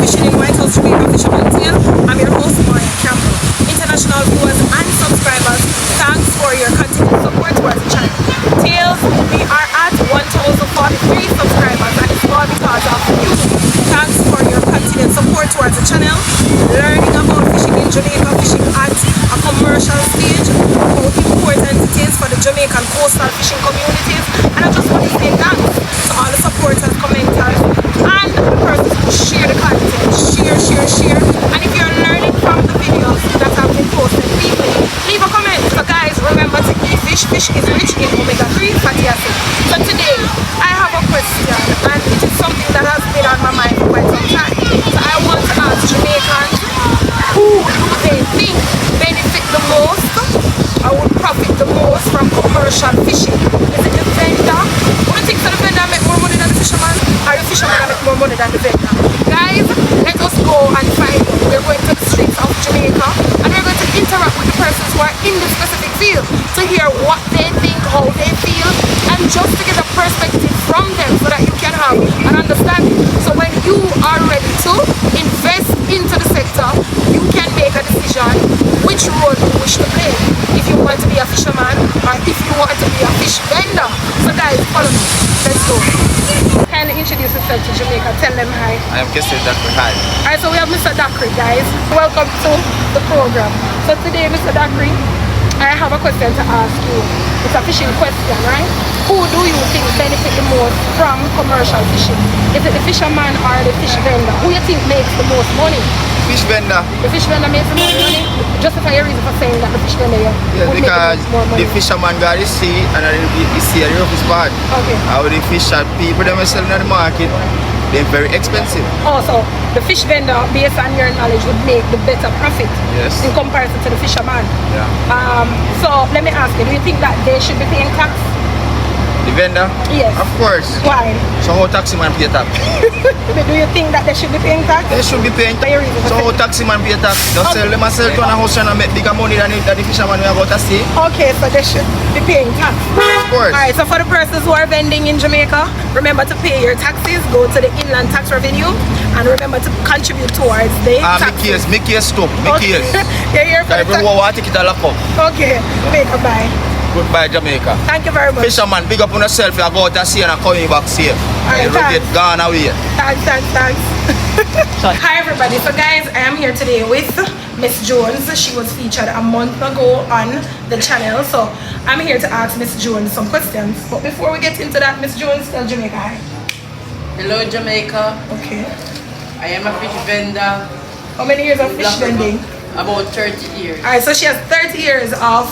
fishing in White House Jamaica Fisherman Tale. I'm your host, Maria Campbell. International viewers and subscribers, thanks for your continued support towards the channel. Tales, we are at 1,043 subscribers, and it's all because of you. Thanks for your continued support towards the channel. Learning about fishing in Jamaica, fishing at a commercial stage, how important it is for the Jamaican coastal fishing communities. And I just want to say thanks to all the supporters, commenters, and the persons who share the content. Share. And if you're learning from the videos that have been posted, leave a comment. So guys, remember to eat fish. Fish is rich in omega-3 fatty acids. So today, I have a question, and it is something that has been on my mind for quite some time. So I want to ask Jamaicans, who do they think benefit the most or would profit the most from commercial fishing? Is it the vendor? Who do you think the vendor make more money than the fisherman? Or the fisherman make more money than the vendor? Guys, let us go and find out. We're going to the streets of Jamaica, and we're going to interact with the persons who are in the specific field to hear what they think, how they feel, and just to get a perspective from them so that you can have an understanding. So when you are ready to invest into the sector, you can make a decision which role you wish to play. If you want to be a fisherman or if you want to be a fish vendor. So guys, follow me. Let's go. Can you introduce yourself to Jamaica? Tell them hi. I am Mr. Dakri. Hi. Alright, so we have Mr. Dakri, guys. Welcome to the program. So today, Mr. Dakri, I have a question to ask you. It's a fishing question, right? Who do you think benefit the most from commercial fishing? Is it the fisherman or the fish vendor? Who you think makes the most money? Fish vendor. The fish vendor makes the most money? Justify your reason for saying that the fish vendor Yeah, would because make more money. the fisherman got the sea and the sea and the rough is bad. Okay. How the fish and people them are selling at the market, they're very expensive. Also, the fish vendor, based on your knowledge, would make the better profit. Yes. In comparison to the fisherman. Yeah. So let me ask you, do you think that they should be paying tax? The vendor? Yes. Of course. Why? So how taxi man pay tax? Do you think that they should be paying tax? They should be paying tax. Your reason for So how saying- taxi man pay tax? Just sell them and sell to a house and make bigger money than the fisherman we have out to sea. Okay, so they should be paying tax. Of course. Alright, so for the persons who are vending in Jamaica, remember to pay your taxes, go to the inland tax revenue, and remember to contribute towards the taxes. Me case stop. Me case. You're here for the tax. Everyone want to take it a lock up. Okay, make a buy. Goodbye, Jamaica. Thank you very much. Fisherman, big up on yourself. You go out and see and coming back safe. Alright, You get gone away. Thanks. Hi everybody. So guys, I am here today with Miss Jones. She was featured a month ago on the channel. So I'm here to ask Miss Jones some questions. But before we get into that, Miss Jones, tell Jamaica hi. Hello Jamaica, Okay. I am a fish vendor, How many years of fish vending? about 30 years. Alright, so she has 30 years of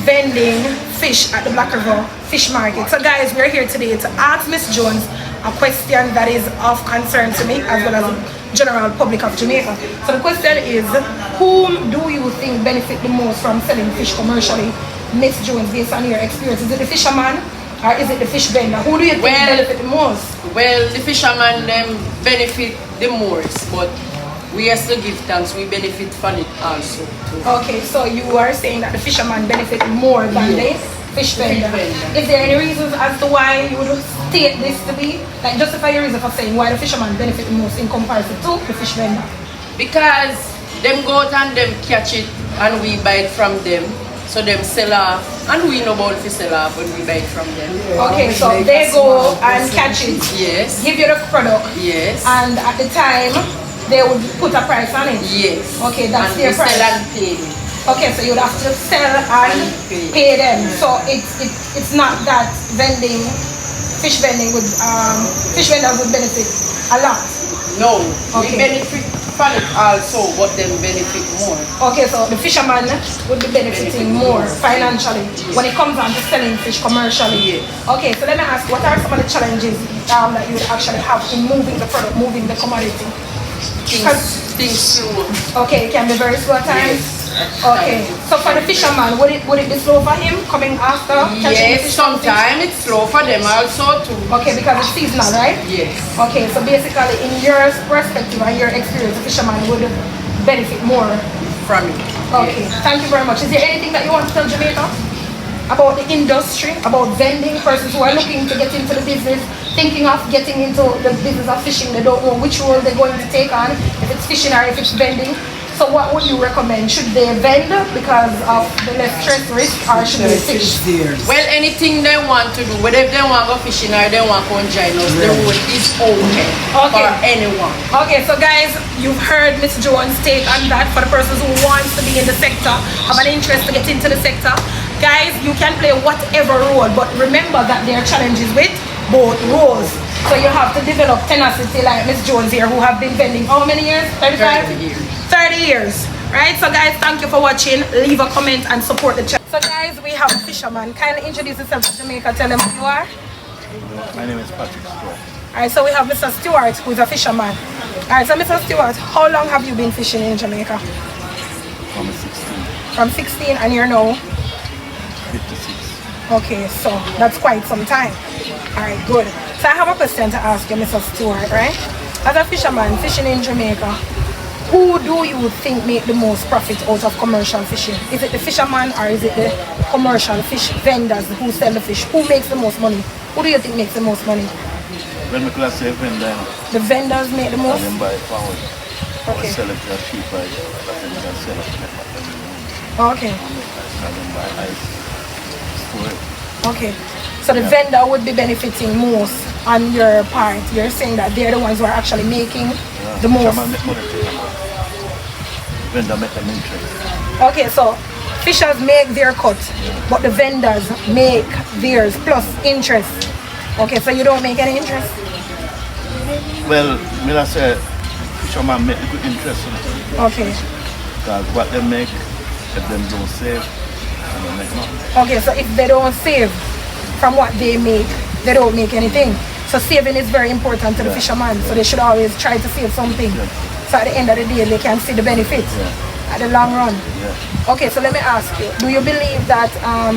vending fish at the Black River Fish Market. So guys, we're here today to ask Miss Jones a question that is of concern to me as well as the general public of Jamaica. So the question is, whom do you think benefit the most from selling fish commercially? Miss Jones, based on your experience, is it the fisherman or is it the fish vendor? Who do you think benefit the most? Well, the fishermen them benefit the most, but we have to give thanks, we benefit from it also too. Okay, so you are saying that the fisherman benefit more than the fish vendor. Is there any reasons as to why you would state this to be? Like justify your reason for saying why the fisherman benefit the most in comparison to the fish vendor? Because them go out and them catch it and we buy it from them. So them sell off and we know about if sell off when we buy it from them. Okay, so they go and catch it, Yes. give you the product, Yes. and at the time they would put a price on it. Yes. Okay, that's and their we price. sell and pay them. Okay, so you'd have to sell and pay them. So it's not that fish vending would fish vendors would benefit a lot. No, Okay. we benefit from it also, but them benefit more. Okay, so the fisherman would be benefiting more financially when it comes on to selling fish commercially. Okay, so let me ask, what are some of the challenges that you would actually have in moving the product, moving the commodity? Things slow. Okay, it can be very slow at times. Yes. Okay, so for the fisherman, would it be slow for him coming after catching the Yes, fish from the fish? sometimes it's slow for them also too. Okay, because it's seasonal, right? Yes. Okay, so basically in your perspective and your experience, the fisherman would benefit more. From it. Okay, thank you very much. Is there anything that you want to tell Jamaica? about the industry, about vending, persons who are looking to get into the business, thinking of getting into the business of fishing. They don't know which role they're going to take on, if it's fishing or if it's vending. So what would you recommend? Should they vend because of the less stress risk, or should they fish? Well, anything they want to do, whether they want to go fishing or they want to join us, the road is open for anyone. Okay, so guys, you've heard Miss Jones' take on that for the persons who wants to be in the sector, have an interest to get into the sector. Guys, you can play whatever role, but remember that there are challenges with both roles. So you have to develop tenacity like Miss Jones here, who have been vending how many years? 35? 30 years. 30 years. Right? So guys, thank you for watching. Leave a comment and support the channel. So guys, we have a fisherman. Kindly introduce yourself to Jamaica. Tell them who you are. My name is Patrick Stewart. Alright, so we have Mr. Stewart, who is a fisherman. Alright, so Mr. Stewart, how long have you been fishing in Jamaica? From 16. From 16, and you're now? 56. Okay, so that's quite some time. Alright, good. So I have a question to ask you, Mr. Stewart, right? As a fisherman fishing in Jamaica, who do you think make the most profit out of commercial fishing? Is it the fisherman or is it the commercial fish vendors who sell the fish? Who makes the most money? Who do you think makes the most money? When we class say vendor, The vendors make the most? and then buy forward. Okay. Sell it to a cheap price, but then we can sell it to them. Okay. And then buy ice, store it. Okay. So the vendor would be benefiting most on your part. You're saying that they're the ones who are actually making the most. Fisherman make money too. Vendor make them interest. Okay, so fishers make their cut, but the vendors make theirs plus interest. Okay, so you don't make any interest? Well, me not say fisherman make the good interest in it. Okay. Because what they make, if them don't save, they don't make nothing. Okay, so if they don't save from what they don't make anything. So saving is very important to the fisherman, so they should always try to save something. So at the end of the day, they can see the benefits at the long run. Okay, so let me ask you, do you believe that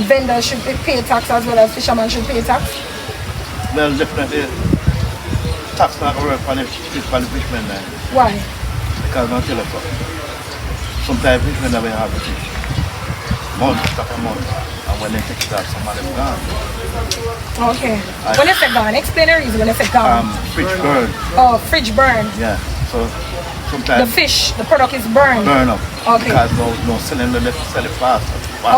vendors should pay tax as well as fishermen should pay tax? Well, definitely, tax not going to work for the fishermen then. Why? Because I'll tell you something. Sometimes fishermen never have the fish. Months after months. And when they take it out, some of them gone. Okay. When you say gone, explain the reason when you say gone. Fridge burn. Oh, fridge burn. Yeah. So The sometimes fish, the product is burned. burn up. Okay. Because no selling them, they sell it fast.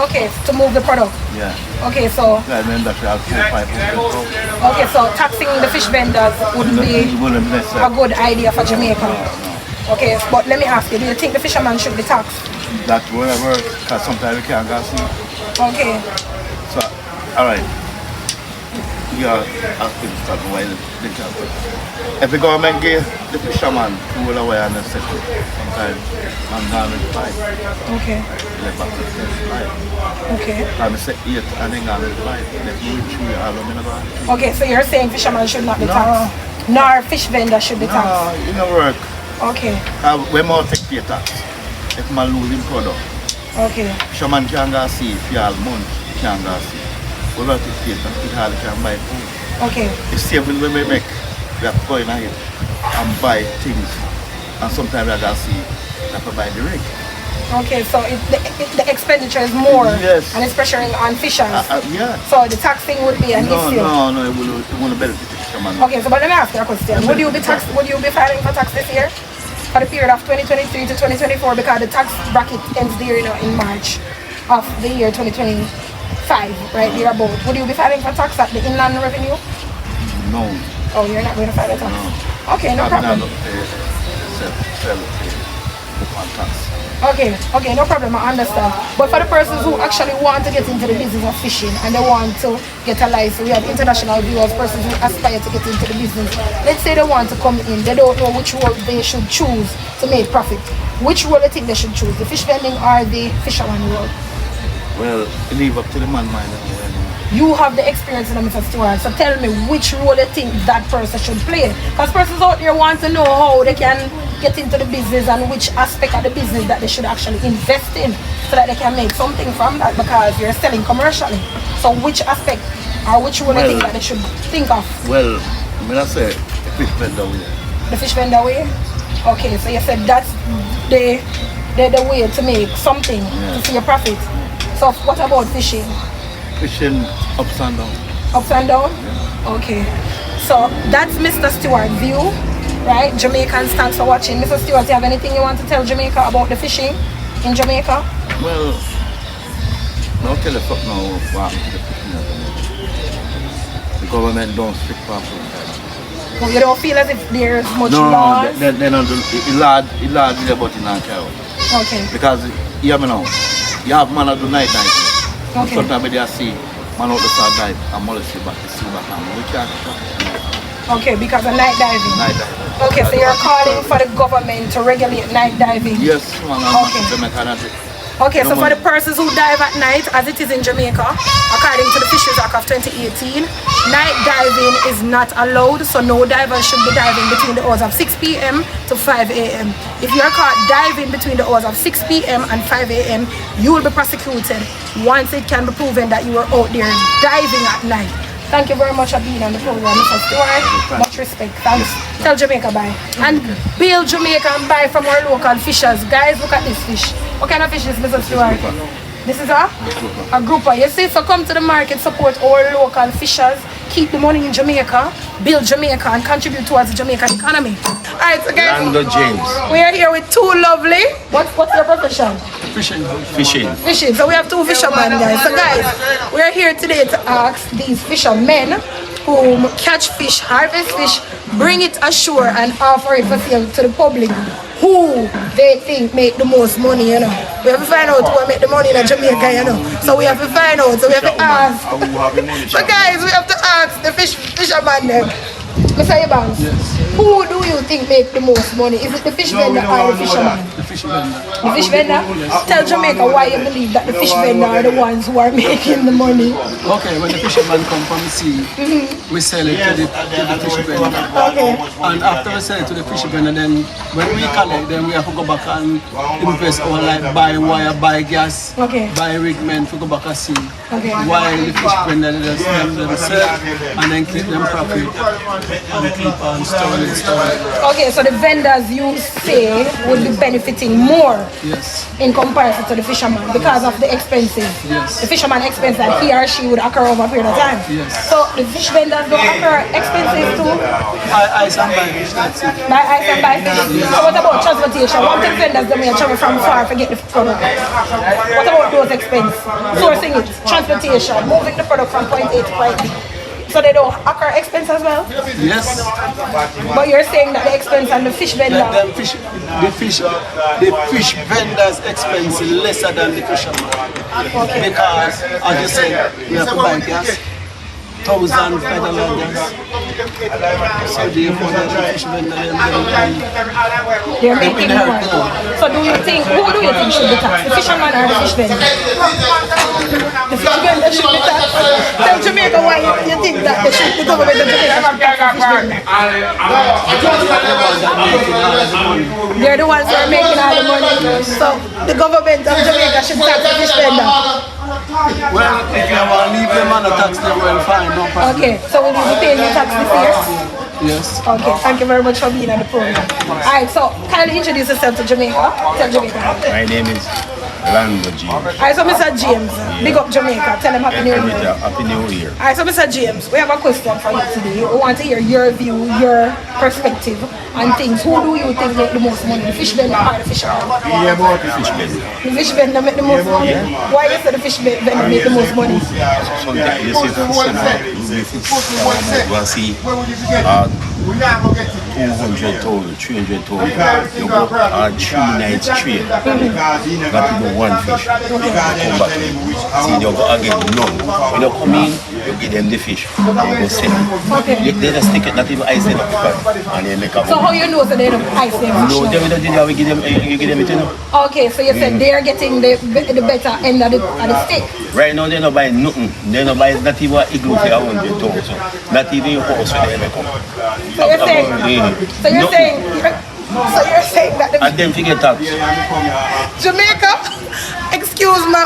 Okay, to move the product. Yeah. Okay, so Because then that you have 4-5 okay, so taxing the fish vendors wouldn't be It wouldn't mess a up. good idea for Jamaica. Okay, but let me ask you, do you think the fisherman should be taxed? That will work. Because sometimes we can't go see. Okay. So, alright. You are asking to start while they can. If the government give the fisherman rule away and the sector, sometimes man down with 5. Okay. Left back to 5. Okay. I'm say 8 and then gone with 5. Let me chew all of them. Okay, so you're saying fishermen should not be No. taxed? Nor fish vendors should be taxed? No, it don't work. Okay. We more take pay tax. If man losing product. Okay. Fisherman can't go see for all month. Can't go see. We don't take pay tax. It hardly can buy food. Okay. The saving we make, we have to go in ahead and buy things. And sometimes we have to see, we have to buy the rig. Okay, so the expenditure is more. Yes. And it's pressuring on fishers. Yeah. So the taxing would be an issue. No, it won't benefit the fisherman. Okay, so but let me ask you a question. Would you be filing for tax this year? For the period of 2023 to 2024, because the tax bracket ends there, in March of the year 2025, right there about. Would you be filing for tax at the inland revenue? No. Oh, you're not going to file a tax? No. Okay, no problem. Okay, no problem, I understand. But for the persons who actually want to get into the business of fishing and they want to get a license, we have international viewers, persons who aspire to get into the business. Let's say they want to come in, they don't know which role they should choose to make profit. Which role they think they should choose, the fish vending or the fisherman role? Well, leave up to the man mind. You have the experience in Mr. Stewart, so tell me which role you think that person should play. Because persons out there want to know how they can get into the business and which aspect of the business that they should actually invest in so that they can make something from that, because you're selling commercially. So which aspect or which role you think that they should think of? Well, I'm going to say the fish vendor way. The fish vendor way? Okay, so you said that's the way to make something to see a profit. So what about fishing? fishing ups and down. Ups and down? Okay. So that's Mr. Stewart's view, right? Jamaicans, thanks for watching. Mr. Stewart, you have anything you want to tell Jamaica about the fishing in Jamaica? Well, no tell us what now what happened to the fishing at the moment. The government don't stick properly. Well, you don't feel as if there's much No, laws? they don't do it lad really about it and carry out. Okay. Because you have now, you have man that do night diving. Okay. Sometimes they see man out the side dive and molest back the sea back and we can't Okay, because of night diving. night diving. Okay, so you're calling for the government to regulate night diving? Yes, man, Okay. Jamaica and it. Okay, so No for man. the persons who dive at night, as it is in Jamaica, according to the Fisheries Act of 2018, night diving is not allowed, so no diver should be diving between the hours of 6 p.m. to 5 a.m. If you're caught diving between the hours of 6 p.m. and 5 a.m., you will be prosecuted once it can be proven that you were out there diving at night. Thank you very much for being on the program, Mr. Stewart. Much respect. Thanks. Tell Jamaica bye. And build Jamaica and buy from our local fishers. Guys, look at this fish. What kind of fish is Mr. Stewart? This is a grouper. You see, so come to the market, support our local fishers, keep the money in Jamaica, build Jamaica and contribute towards the Jamaican economy. Alright, so guys, we are here with two lovely, what's your profession? Fishing. So we have two fishermen, guys. So guys, we are here today to ask these fishermen who catch fish, harvest fish, bring it ashore and offer it for sale to the public, who they think make the most money, you know. We have to find out who make the money in Jamaica, you know. So we have to find out, so we have to ask. So guys, we have to ask the fisherman then. Mr. Evans, who do you think make the most money? Is it the fish vendor or the fisherman? The fish vendor. The fish vendor? Tell Jamaica why you believe that the fish vendor are the ones who are making the money. Okay, when the fisherman come from the sea, we sell it to the fish vendor. Okay. And after we sell it to the fish vendor, then when we collect, then we have to go back and invest our like buy wire, buy gas, buy rigment to go back and see. Okay. While the fish vendor just them sell and then keep them profit and keep on storing. Okay, so the vendors you say would be benefiting more in comparison to the fisherman because of the expenses. The fisherman expense that he or she would occur over a period of time. So the fish vendors don't occur expenses too? Ice and buy fish, that's it. Buy ice and buy fish. So what about transportation? One thing vendors they may travel from far to get the product. What about those expenses? Sourcing it, transportation, moving the product from point A to point B. So they don't occur expense as well? Yes. But you're saying that the expense and the fish vendor... The fish vendor's expense is lesser than the fisherman. Because, as you said, we have to buy gas. 1,000 federal gas. So therefore, the fish vendor they're making more. So do you think, who do you think should be taxed? The fisherman or the fish vendor? The fish vendor should be taxed. Tell Jamaica why you think that the government of Jamaica should tax the fish vendor. They're the ones who are making all the money. So the government of Jamaica should tax the fish vendor. Well, if you want to leave them on the tax, then we'll find no problem. Okay, so we will be paying you tax this year? Yes. Okay, thank you very much for being on the program. Alright, so kindly introduce yourself to Jamaica. Tell Jamaica. My name is Lando James. Alright, so Mr. James, big up Jamaica. Tell them Happy New Year. Happy New Year. Alright, so Mr. James, we have a question for you today. We want to hear your view, your perspective on things. Who do you think make the most money? The fish vendor or the fisherman? Yeah, about the fish vendor. The fish vendor make the most money? Why you say the fish vendor make the most money? Sometimes you see from somewhere, you see 200,000, 300,000. You go 3 nights straight. Not even one fish. Come back. See, you go again, none. When you come in, you give them the fish. They go sell it. They just stick it, not even ice them up. And they make a So how you know that they don't ice them? No, they don't do that. We give them it, you know. Okay, so you said they are getting the better end of the stick. Right now, they're not buying nothing. They're not buying not even an igloo for 100,000. Not even your house when they come. So you're saying that the and then forget tax. Jamaica, excuse excuse my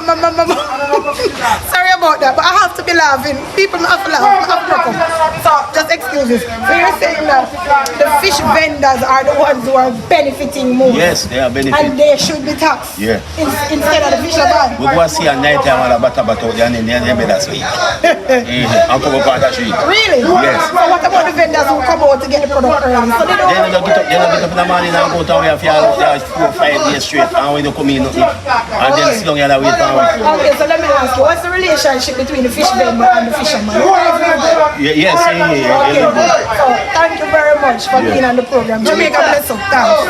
sorry about that, but I have to be laughing. People have to laugh. I have to broke up. So just excuses. So you're saying that the fish vendors are the ones who are benefiting more. Yes, they are benefiting. And they should be taxed. Yeah. Instead of the fisherman. We go see a night time on a bata and then they made us sleep. And come up on the street. Really? Yes. So what about the vendors who come out to get the product early? So they don't get up in the morning and go down here for 4 or 5 days straight and when you come in nothing. And then sit down here and wait for it. Okay, so let me ask you, what's the relationship between the fish vendor and the fisherman? Yes, Okay, so thank you very much for being on the program. Jamaica bless up. Thanks.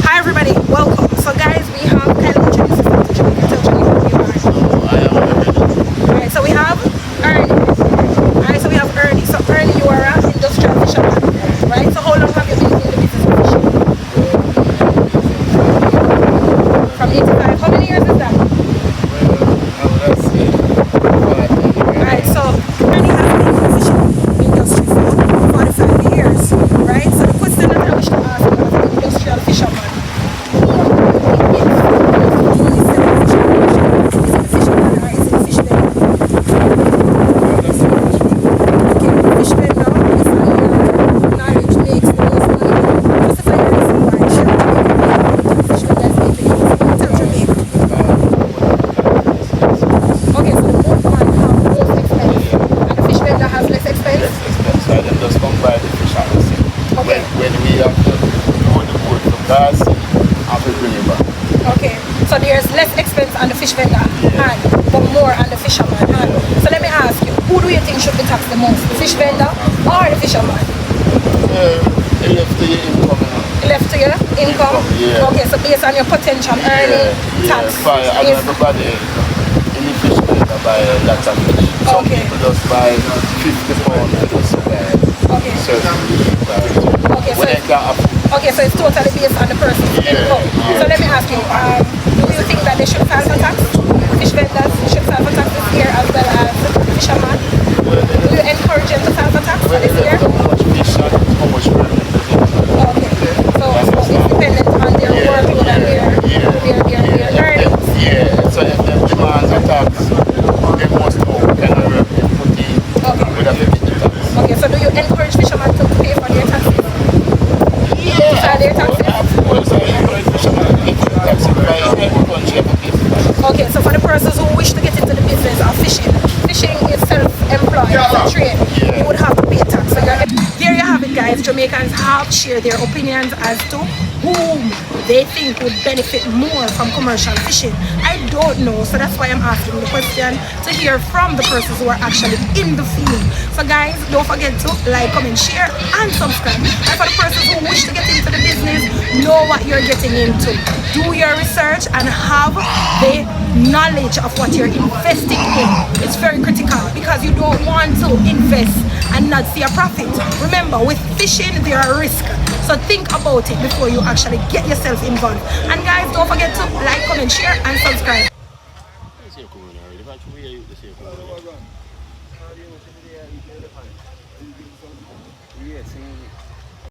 Hi everybody, welcome. So guys, we have kind of introduced ourselves to Jamaica. Tell Jamaica who you are. Alright, so we have Ernie. Alright, so we have Ernie. So Ernie, you are an industrial fisherman. Right? So how long have you been in the business of fishing? From 85. How many years is that? Alright, so Ernie has been in the fishing industry for 45 years. Right? So the question that I wish to ask you as an industrial fisherman. And the fish vendor hand, but more on the fisherman hand. So let me ask you, who do you think should be taxed the most? The fish vendor or the fisherman? Left to your income. Left to your income? Yeah. Okay, so based on your potential earning, tax And everybody in the fish vendor buy lots of fish. Some people just buy 50 pounds just to buy certain okay, so it's totally based on the person's income. So let me ask you, do you think that they should file for tax? Fish vendors should file for tax this year as well as fishermen? Do you encourage them to file for tax for this year? How much Okay, so it's dependent on their workload and their earnings. Yeah, so if they demand a tax, they must know kind of work they put in with a 50 tax. Okay, so do you encourage fishermen to pay for their taxes? Yeah. To file their taxes? Okay, so for the persons who wish to get into the business of fishing is self-employed, it's a trade. You would have to pay tax. So there you have it, guys. Jamaicans have shared their opinions as to whom they think would benefit more from commercial fishing. I don't know, so that's why I'm asking the question to hear from the persons who are actually in the field. So guys, don't forget to like, comment, share, and subscribe. And for the persons who wish to get into the business, know what you're getting into. Do your research and have the knowledge of what you're investing in. It's very critical because you don't want to invest and not see a profit. Remember, with fishing, there are risks. So think about it before you actually get yourself involved. And guys, don't forget to like, comment, share, and subscribe. Yes,